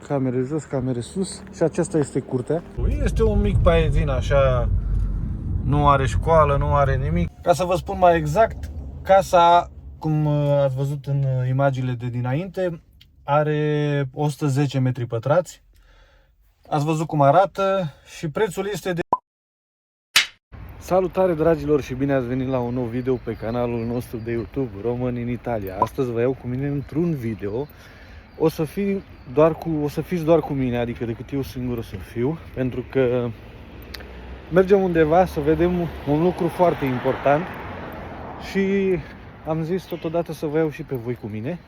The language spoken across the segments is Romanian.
camere jos, camere sus și aceasta este curtea. Este un mic paezin așa, nu are școală, nu are nimic. Ca să vă spun mai exact, casa, cum ați văzut în imaginile de dinainte, are 110 metri pătrați. Ați văzut cum arată și prețul este de... Salutare dragilor și bine ați venit la un nou video pe canalul nostru de YouTube Români în Italia. Astăzi vă iau cu mine într-un video. O să fiți doar cu mine, adică decât eu singur o să fiu, pentru că mergem undeva să vedem un lucru foarte important și am zis totodată să vă iau și pe voi cu mine.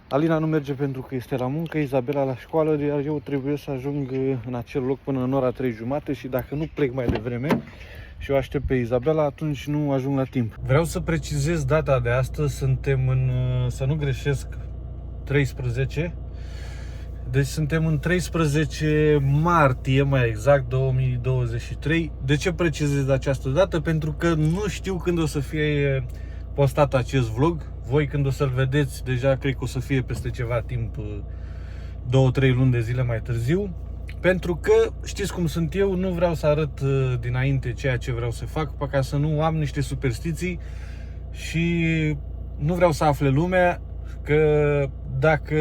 Alina nu merge pentru că este la muncă, Izabela la școală, iar eu trebuie să ajung în acel loc până în ora 3:30 și dacă nu plec mai devreme și o aștept pe Izabela, atunci nu ajung la timp. Vreau să precizez data de astăzi, suntem în, să nu greșesc, 13. Deci suntem în 13 martie, mai exact, 2023. De ce precizez această dată? Pentru că nu știu când o să fie postat acest vlog. Voi când o să-l vedeți, deja cred că o să fie peste ceva timp, 2-3 luni de zile mai târziu. Pentru că știți cum sunt eu, nu vreau să arăt dinainte ceea ce vreau să fac, ca să nu am niște superstiții și nu vreau să afle lumea, că dacă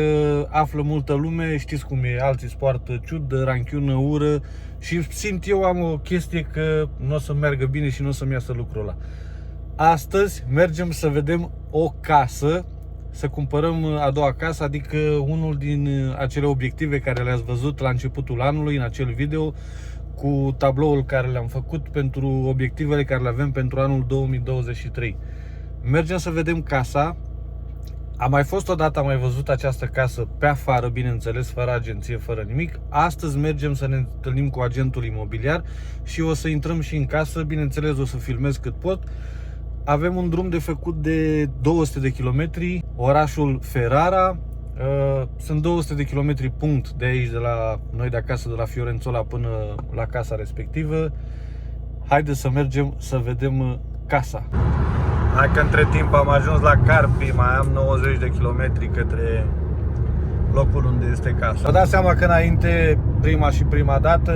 află multă lume, știți cum e, alții îți poartă ciudă, ranchiună, ură și simt eu, am o chestie că nu o să meargă bine și nu o să-mi iasă lucrul ăla. Astăzi mergem să vedem o casă, să cumpărăm a doua casă, adică unul din acele obiective care le-ați văzut la începutul anului, în acel video, cu tabloul care le-am făcut pentru obiectivele care le avem pentru anul 2023. Mergem să vedem casa. Am mai fost odată, am mai văzut această casă pe afară, bineînțeles, fără agenție, fără nimic. Astăzi mergem să ne întâlnim cu agentul imobiliar și o să intrăm și în casă, bineînțeles o să filmez cât pot. Avem un drum de făcut de 200 de kilometri, orașul Ferrara. Sunt 200 de kilometri punct de aici, de la noi de acasă, de la Fiorențola până la casa respectivă. Haideți să mergem să vedem casa. Hai că între timp am ajuns la Carpi, mai am 90 de kilometri către locul unde este casa. Vă dați seama că înainte, prima dată,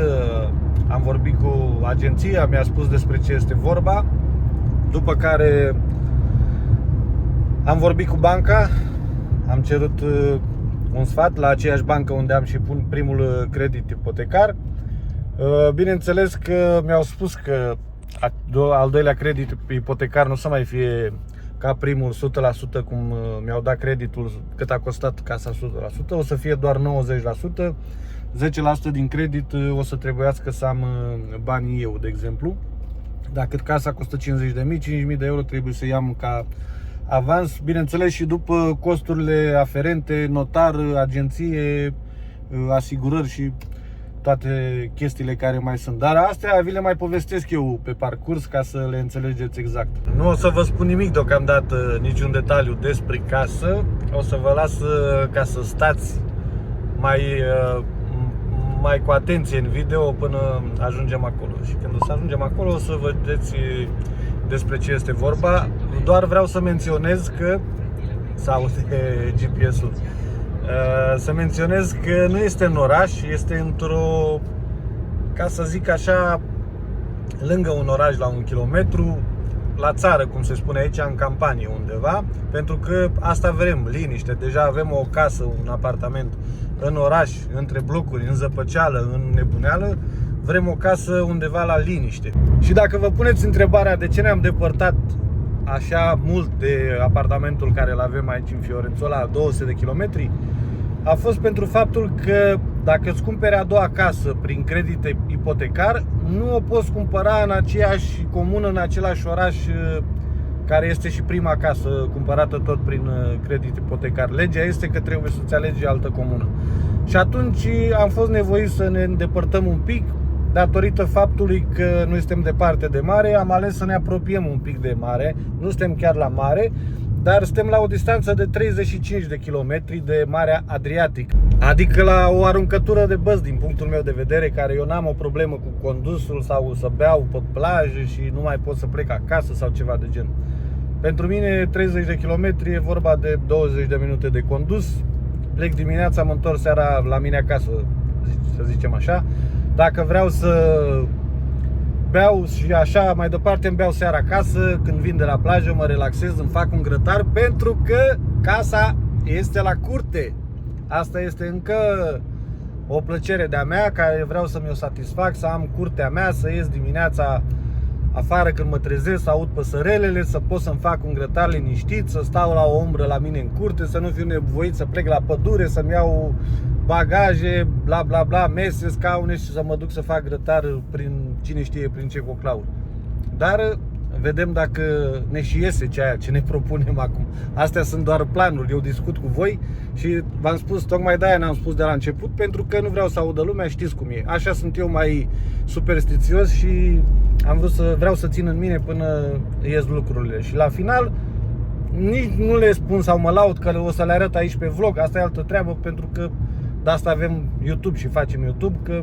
am vorbit cu agenția, mi-a spus despre ce este vorba. După care am vorbit cu banca, am cerut un sfat la aceeași bancă unde am și primul credit ipotecar. Bineînțeles că mi-au spus că al doilea credit ipotecar nu o să mai fie ca primul 100% cum mi-au dat creditul, cât a costat casa 100%, o să fie doar 90%, 10% din credit o să trebuiască să am banii eu, de exemplu. Dacă casa costă 50.000, 5.000 de euro trebuie să iau ca avans, bineînțeles și după costurile aferente, notar, agenție, asigurări și toate chestiile care mai sunt. Dar astea vi le mai povestesc eu pe parcurs ca să le înțelegeți exact. Nu o să vă spun nimic deocamdată, niciun detaliu despre casă. O să vă las ca să stați mai cu atenție în video până ajungem acolo. Și când o să ajungem acolo o să vedeți despre ce este vorba. Doar vreau să menționez că GPS-ul. Să menționez că nu este în oraș, este într-o, ca să zic așa, lângă un oraș la 1 kilometru, la țară, cum se spune aici, în campanie undeva, pentru că asta vrem, liniște. Deja avem o casă, un apartament în oraș, între blocuri, în zăpăceală, în nebuneală. Vrem o casă undeva la liniște. Și dacă vă puneți întrebarea de ce ne-am depărtat așa mult de apartamentul care îl avem aici în Fiorențola, 200 de kilometri, a fost pentru faptul că dacă îți cumperi a doua casă prin credit ipotecar, nu o poți cumpăra în aceeași comună, în același oraș care este și prima casă cumpărată tot prin credit ipotecar. Legea este că trebuie să-ți alegi altă comună. Și atunci am fost nevoiți să ne îndepărtăm un pic, datorită faptului că nu suntem departe de mare, am ales să ne apropiem un pic de mare. Nu suntem chiar la mare, dar suntem la o distanță de 35 de kilometri de Marea Adriatică. Adică la o aruncătură de băți din punctul meu de vedere, care eu n-am o problemă cu condusul sau să beau pe plajă și nu mai pot să plec acasă sau ceva de genul. Pentru mine 30 de kilometri e vorba de 20 de minute de condus. plec dimineața, mă întorc seara la mine acasă, să zicem așa. Dacă vreau să beau și așa mai departe, îmi beau seara acasă, când vin de la plajă, mă relaxez, îmi fac un grătar, pentru că casa este la curte. Asta este încă o plăcere de-a mea, care vreau să mi-o satisfac, să am curtea mea, să ies dimineața afară când mă trezesc, să aud păsărelele, să pot să-mi fac un grătar liniștit, să stau la o umbră la mine în curte, să nu fiu nevoit să plec la pădure, să-mi iau bagaje, bla bla bla, mese, scaune și să mă duc să fac grătar prin cine știe prin ce coclauri. Dar vedem dacă ne și iese ceea ce ne propunem acum. Astea sunt doar planuri, eu discut cu voi și v-am spus, tocmai de-aia n-am spus de la început, pentru că nu vreau să audă lumea, știți cum e. Așa sunt eu, mai superstițios, și vreau să țin în mine până ies lucrurile. Și la final nici nu le spun sau mă laud că o să le arăt aici pe vlog, asta e altă treabă, pentru că de asta avem YouTube și facem YouTube, că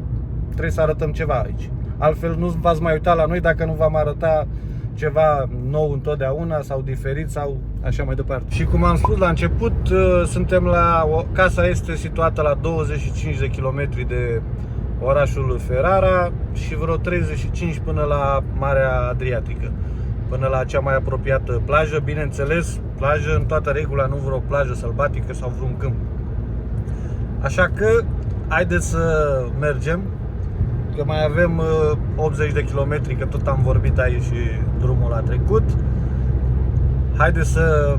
trebuie să arătăm ceva aici. Altfel nu v-ați mai uita la noi dacă nu v-am arăta ceva nou întotdeauna sau diferit sau așa mai departe. Și cum am spus la început, casa este situată la 25 de kilometri de orașul Ferrara și vreo 35 până la Marea Adriatică, până la cea mai apropiată plajă, bineînțeles, plajă în toată regula, nu vreo plajă sălbatică sau vreun câmp. Așa că haideți să mergem, că mai avem 80 de kilometri, că tot am vorbit aici și drumul a trecut. Haideți să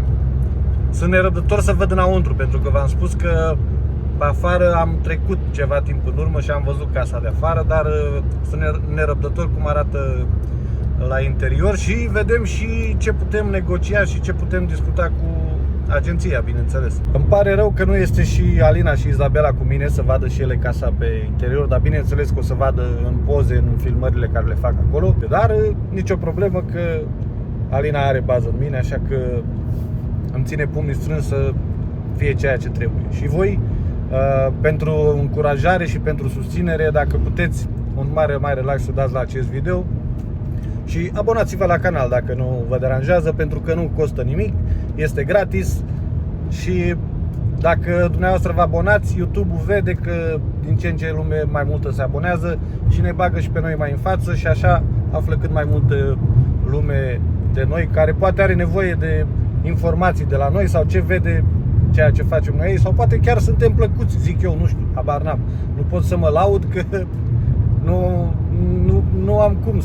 sunt nerăbdător să văd înăuntru, pentru că v-am spus că pe afară am trecut ceva timp în urmă și am văzut casa de afară, dar sunt nerăbdător cum arată la interior și vedem și ce putem negocia și ce putem discuta cu agenția, bineînțeles. Îmi pare rău că nu este și Alina și Izabela cu mine să vadă și ele casa pe interior, dar bineînțeles că o să vadă în poze, în filmările care le fac acolo. Dar nicio problemă, că Alina are bază în mine, așa că îmi ține pumnii strâns să fie ceea ce trebuie. Și voi, pentru încurajare și pentru susținere, dacă puteți, un mare relax să dați la acest video. Și abonați-vă la canal dacă nu vă deranjează, pentru că nu costă nimic, este gratis. Și dacă dumneavoastră vă abonați, YouTube-ul vede că din ce în ce lume mai multă se abonează și ne bagă și pe noi mai în față, și așa află cât mai multă lume de noi, care poate are nevoie de informații de la noi sau ce vede ceea ce facem noi, sau poate chiar suntem plăcuți, zic eu, nu știu, habar n-am. Nu pot să mă laud, că nu am cum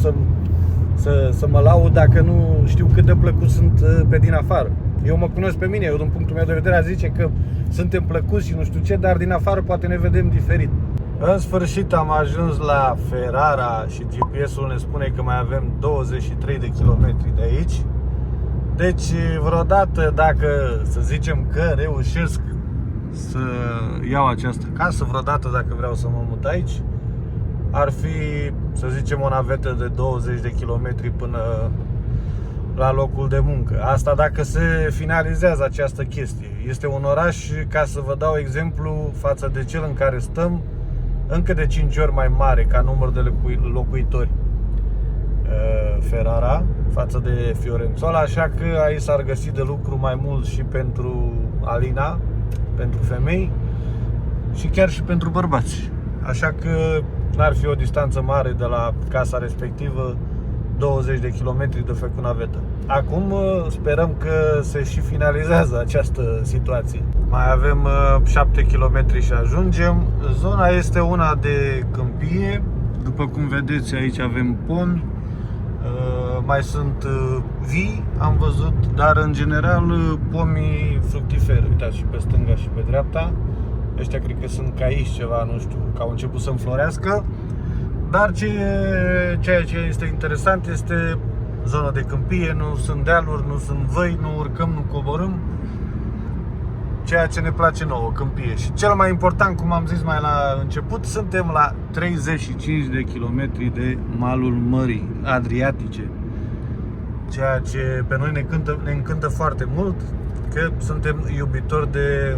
să mă laud dacă nu știu cât de plăcut sunt pe din afară. Eu mă cunosc pe mine, eu din punctul meu de vedere aș zice că suntem plăcuți și nu știu ce, dar din afară poate ne vedem diferit. În sfârșit am ajuns la Ferrara și GPS-ul ne spune că mai avem 23 de kilometri de aici. Deci vreodată, dacă să zicem că reușesc să iau această casă, vreodată dacă vreau să mă mut aici, ar fi, să zicem, o navetă de 20 de kilometri până la locul de muncă. Asta dacă se finalizează această chestie. Este un oraș, ca să vă dau exemplu, față de cel în care stăm, încă de 5 ori mai mare ca număr de locuitori, Ferrara, față de Fiorențola, așa că aici s-ar găsi de lucru mai mult și pentru Alina, pentru femei și chiar și pentru bărbați. Așa că n-ar fi o distanță mare de la casa respectivă, 20 de kilometri de făcut navetă. Acum sperăm că se și finalizează această situație. Mai avem 7 km și ajungem. Zona este una de câmpie. După cum vedeți, aici avem pomi. Mai sunt vii, am văzut, dar în general pomii fructiferi. Uitați, și pe stânga și pe dreapta. Ăștia cred că sunt caiși ceva, nu știu, că au început să înflorească. Dar ceea ce este interesant este zona de câmpie, nu sunt dealuri, nu sunt văi, nu urcăm, nu coborâm. Ceea ce ne place nouă, câmpie. Și cel mai important, cum am zis mai la început, suntem la 35 de kilometri de malul Mării Adriatice. Ceea ce pe noi ne încântă foarte mult, că suntem iubitori de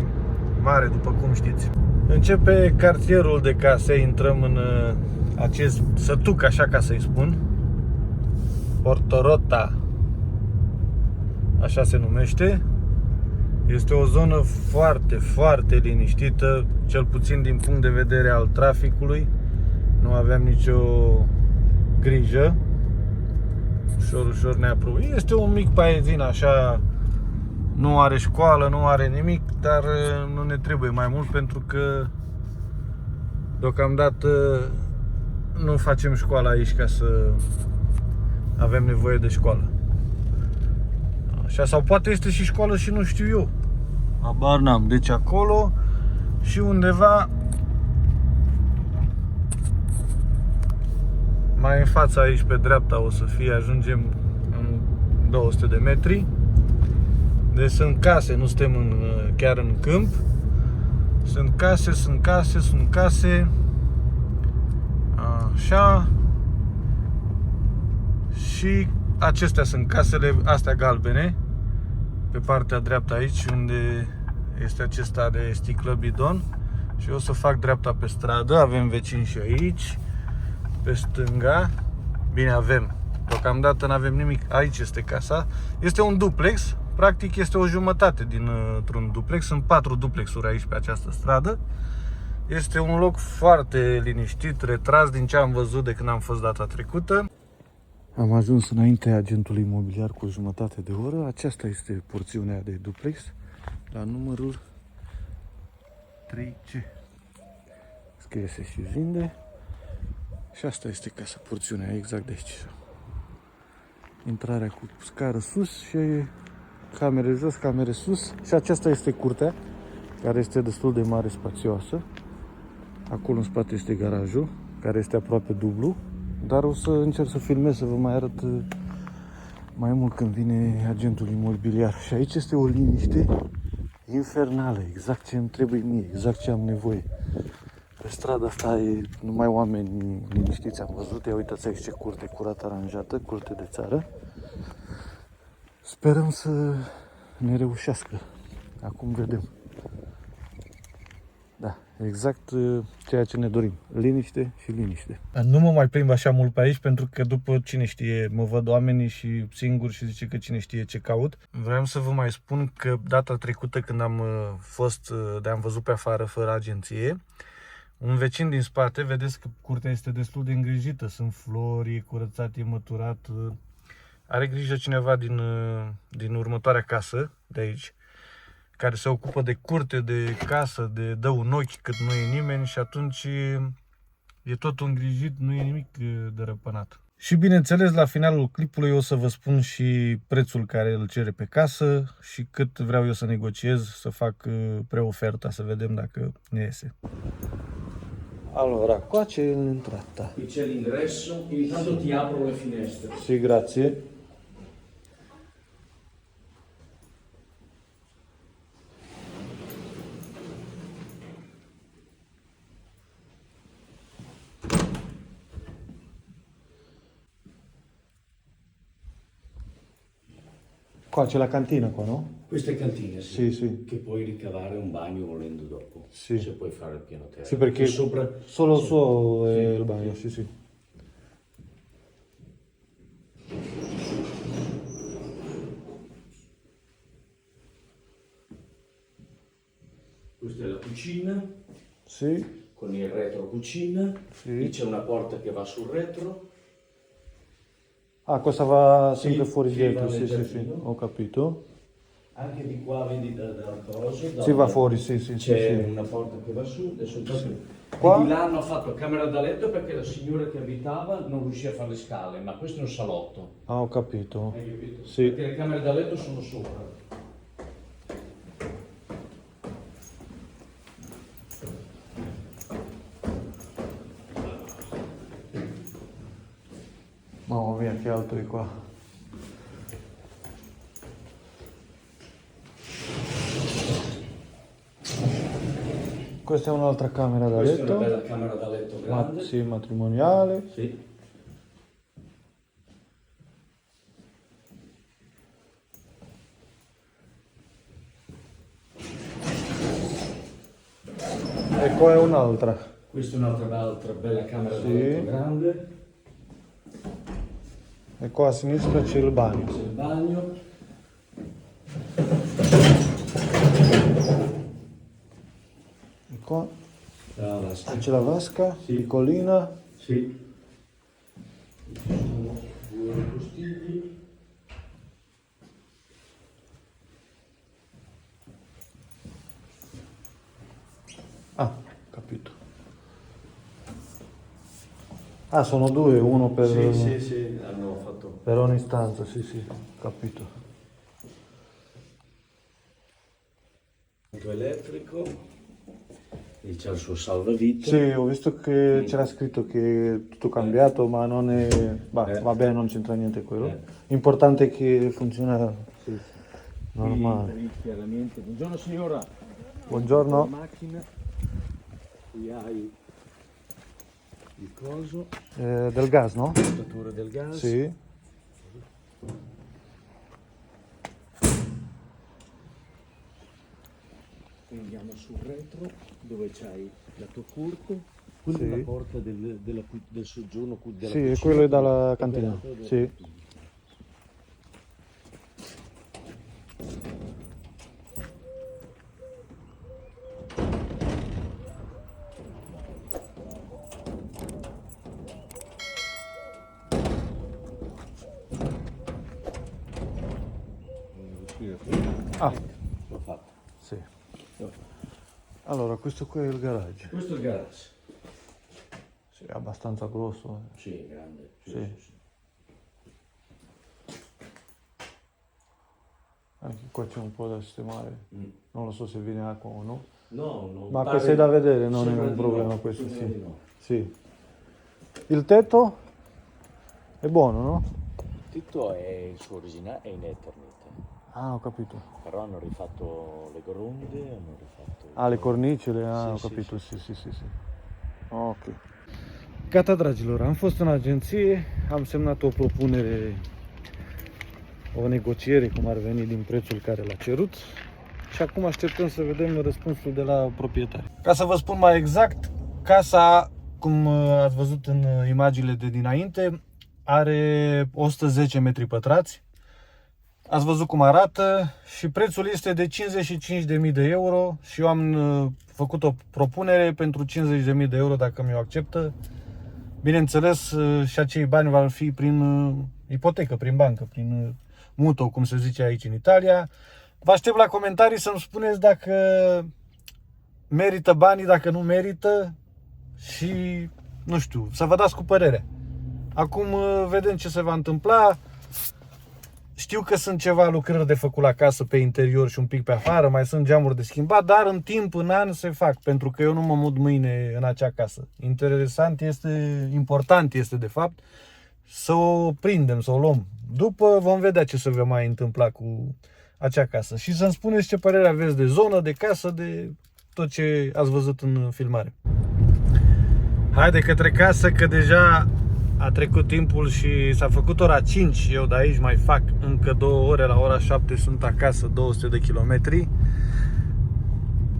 mare, după cum știți. Începe cartierul de case, intrăm în acest sătuc, așa ca să-i spun, Portorota, așa se numește. Este o zonă foarte, foarte liniștită, cel puțin din punct de vedere al traficului. Nu avem nicio grijă. Ușor, ușor ne apropiem. Este un mic paezin așa, nu are școală, nu are nimic, dar nu ne trebuie mai mult pentru că deocamdată nu facem școală aici ca să avem nevoie de școală. Așa, sau poate este și școală și nu știu eu. Habar n-am. Deci acolo și undeva mai în fața aici pe dreapta o să fie, ajungem în 200 de metri. Deci sunt case, nu suntem chiar în câmp. Sunt case, sunt case, sunt case. Așa. Și acestea sunt casele astea galbene. Pe partea dreaptă aici, unde este acesta de sticlă bidon. Și o să fac dreapta pe stradă. Avem vecini și aici. Pe stânga. Bine, avem. Deocamdată nu avem nimic. Aici este casa. Este un duplex. Practic este o jumătate dintr-un duplex. Sunt 4 duplexuri aici pe această stradă. Este un loc foarte liniștit, retras din ce am văzut de când am fost data trecută. Am ajuns înaintea agentului imobiliar cu o jumătate de oră. Aceasta este porțiunea de duplex la numărul 3C. Scrie se și vinde. Și asta este casa, porțiunea exact de aici. Intrarea cu scară sus și camere jos, camere sus. Și aceasta este curtea, care este destul de mare, spațioasă. Acolo în spate este garajul, care este aproape dublu. Dar o să încerc să filmez, să vă mai arăt mai mult când vine agentul imobiliar. Și aici este o liniște infernală, exact ce îmi trebuie mie, exact ce am nevoie. Pe strada asta e numai oameni liniștiți, am văzut. Ia uitați aici ce curte curat aranjată, curte de țară. Sperăm să ne reușească. Acum vedem. Da, exact ceea ce ne dorim. Liniște și liniște. Nu mă mai plimb așa mult pe aici pentru că după cine știe, mă văd oamenii și singur și zice că cine știe ce caut. Vreau să vă mai spun că data trecută când am fost, am văzut pe afară fără agenție, un vecin din spate, vedeți că curtea este destul de îngrijită, sunt flori, e curățat, e măturat. Are grijă cineva din următoarea casă de aici, care se ocupă de curte, de casă, de dă un ochi cât nu e nimeni și atunci e tot îngrijit, nu e nimic dărăpânat. Și bineînțeles, la finalul clipului o să vă spun și prețul care îl cere pe casă și cât vreau eu să negociez, să fac preoferta, să vedem dacă ne iese. Allora, qua c'è l'entrata. Qui c'è l'ingresso, intanto ti apro le finestre. Sì, grazie. Qua c'è la cantina qua, no? Queste cantine, Sì, sì. che puoi ricavare un bagno volendo dopo, Sì. se puoi fare il piano terra. Sì, perché sopra solo suo è il bagno, sì, sì. questa è la cucina, Sì, con il retro cucina, Sì. qui c'è una porta che va sul retro. ah, questa va sempre Sì, fuori sì, dietro, va sì, nel sì, sì, giardino. ho capito. Anche di qua vedi dal coso. Sì, va fuori, sì, sì, sì, C'è sì. una porta che va su, adesso Qua? di là hanno fatto camera da letto perché la signora che abitava non riusciva a fare le scale, ma questo è un salotto. Ah, ho capito. Hai capito? Sì. Perché le camere da letto sono sopra. Mamma mia, che alto è qua. Questa è un'altra camera da Questa è letto. una bella camera da letto grande. Sì, matrimoniale. Sì. E qua è un'altra. Questa è un'altra bella camera Sì. da letto grande. E qua a sinistra c'è il bagno. C'è il bagno. Qua La vasca. c'è la vasca, Sì. piccolina. Sì. Ci sono due postigli. Ah, capito. Ah, sono due, uno per, Sì, hanno fatto. per ogni stanza, sì, capito. Elettrico e c'è il suo salvavita. Sì, ho visto che c'era scritto che è tutto cambiato, ma non è... Vabbè, non c'entra niente quello. L'importante è che funziona normale. Qui, chiaramente. Buongiorno signora. Buongiorno. La macchina. Qui hai il coso, Del gas, no? la montatura del gas. Sì. Andiamo sul retro dove c'hai la tua curte, quella Sì. è la porta del soggiorno della Sì, cucina, quello è dalla cantina. operato dalla Sì. cantina. Ah, L'ho fatto. sì. Allora, questo qui è il garage. Questo è il garage. Sì, è abbastanza grosso. Sì, è grande. Sì. Anche qua c'è un po' da sistemare. Non lo so se viene acqua o no. No, Ma questo è da vedere, non è un problema questo, sembra sì. di no. Sì. Il tetto è buono, no? Il tetto è il suo originale, è in Eternit, Ah, ho capito. però hanno rifatto le gronde, hanno rifatto... Ah, le cornici, ho Sì, capito, sì. Ok. Gata, dragilor, am fost în agenție, am semnat o propunere, o negociere, cum ar veni, din prețul care l-a cerut și acum așteptăm să vedem răspunsul de la proprietari. Ca să vă spun mai exact, casa, cum ați văzut în imaginile de dinainte, are 110 metri pătrați. Ați văzut cum arată și prețul este de 55.000 de euro și eu am făcut o propunere pentru 50.000 de euro dacă mi-o acceptă. Bineînțeles, și acei bani vor fi prin ipotecă, prin bancă, prin mutuo, cum se zice aici în Italia. Vă aștept la comentarii să-mi spuneți dacă merită banii, dacă nu merită și, nu știu, să vă dați cu părerea. Acum vedem ce se va întâmpla. Știu că sunt ceva lucrări de făcut la casă pe interior și un pic pe afară, mai sunt geamuri de schimbat, dar în timp, în an se fac, pentru că eu nu mă mut mâine în acea casă. Important este de fapt să o prindem, să o luăm. După vom vedea ce se va mai întâmpla cu acea casă și să-mi spuneți ce părere aveți de zonă, de casă, de tot ce ați văzut în filmare. Haide către casă că deja a trecut timpul și s-a făcut ora 5, eu de aici mai fac încă 2 ore, la ora 7 sunt acasă, 200 de kilometri.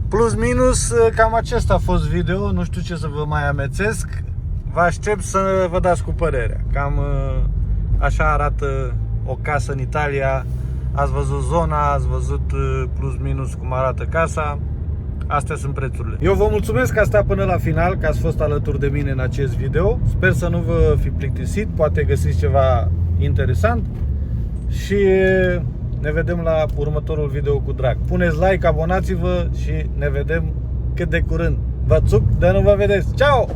Plus minus, cam acesta a fost video, nu știu ce să vă mai amețesc. Vă aștept să vă dați cu părerea. Cam așa arată o casă în Italia. Ați văzut zona, ați văzut plus minus cum arată casa. Astea sunt prețurile. Eu vă mulțumesc că ați stat până la final, că ați fost alături de mine în acest video. Sper să nu vă fi plictisit, poate găsiți ceva interesant. Și ne vedem la următorul video cu drag. Puneți like, abonați-vă și ne vedem cât de curând. Vă țuc de nu vă vedeți. Ciao!